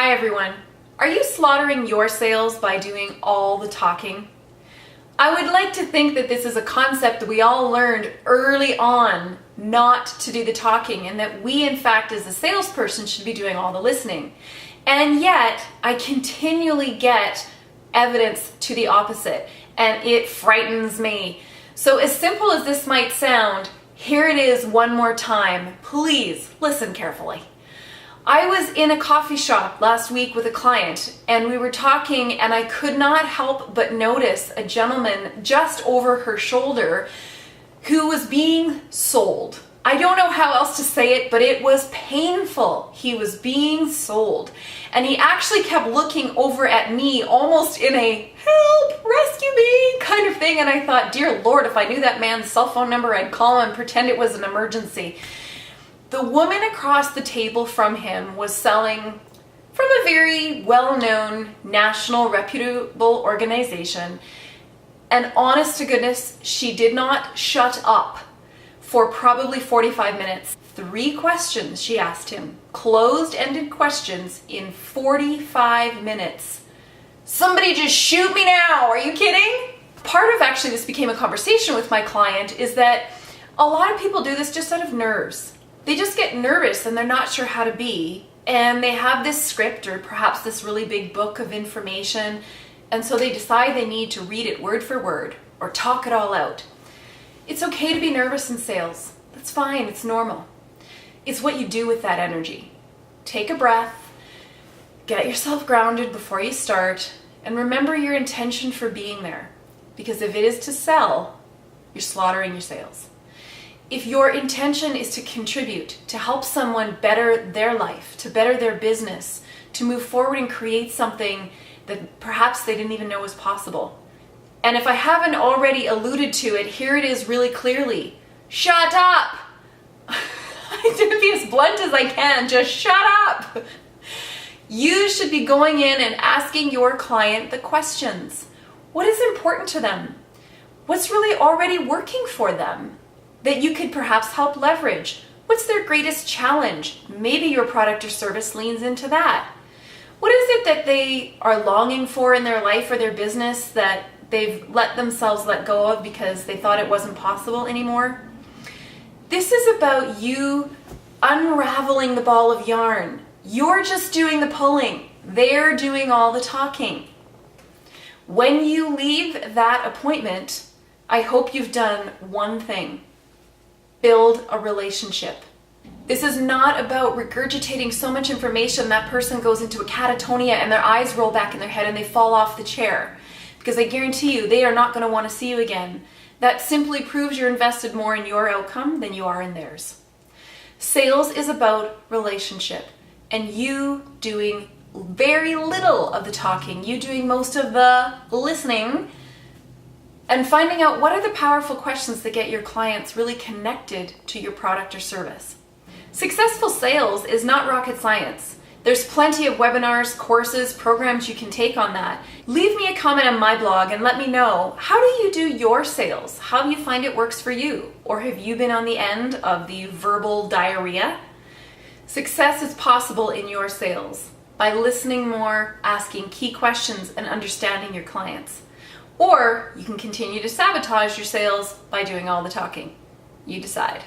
Hi everyone. Are you slaughtering your sales by doing all the talking? I would like to think that this is a concept that we all learned early on not to do the talking, and that we in fact as a salesperson should be doing all the listening. And yet I continually get evidence to the opposite, and it frightens me. So as simple as this might sound, here it is one more time. Please listen carefully. I was in a coffee shop last week with a client, and we were talking, and I could not help but notice a gentleman just over her shoulder who was being sold. I don't know how else to say it, but it was painful. He was being sold. And he actually kept looking over at me almost in a help, rescue me kind of thing. And I thought, dear Lord, if I knew that man's cell phone number, I'd call him and pretend it was an emergency. The woman across the table from him was selling from a very well-known, national, reputable organization. And honest to goodness, she did not shut up for probably 45 minutes. 3 questions she asked him, closed-ended questions in 45 minutes. Somebody just shoot me now, are you kidding? Part of actually this became a conversation with my client is that a lot of people do this just out of nerves. They just get nervous and they're not sure how to be, and they have this script or perhaps this really big book of information, and so they decide they need to read it word for word or talk it all out. It's okay to be nervous in sales. That's fine, it's normal. It's what you do with that energy. Take a breath, get yourself grounded before you start, and remember your intention for being there. Because if it is to sell, you're slaughtering your sales. If your intention is to contribute, to help someone better their life, to better their business, to move forward and create something that perhaps they didn't even know was possible. And if I haven't already alluded to it, here it is really clearly. Shut up! I'm going to be as blunt as I can, just shut up! You should be going in and asking your client the questions. What is important to them? What's really already working for them that you could perhaps help leverage? What's their greatest challenge? Maybe your product or service leans into that. What is it that they are longing for in their life or their business that they've let themselves let go of because they thought it wasn't possible anymore? This is about you unraveling the ball of yarn. You're just doing the pulling. They're doing all the talking. When you leave that appointment, I hope you've done one thing. Build a relationship. This is not about regurgitating so much information that person goes into a catatonia and their eyes roll back in their head and they fall off the chair. Because I guarantee you, they are not going to want to see you again. That simply proves you're invested more in your outcome than you are in theirs. Sales is about relationship, and you doing very little of the talking, you doing most of the listening, and finding out what are the powerful questions that get your clients really connected to your product or service. Successful sales is not rocket science. There's plenty of webinars, courses, programs you can take on that. Leave me a comment on my blog and let me know, how do you do your sales? How do you find it works for you? Or have you been on the end of the verbal diarrhea? Success is possible in your sales by listening more, asking key questions, and understanding your clients. Or you can continue to sabotage your sales by doing all the talking. You decide.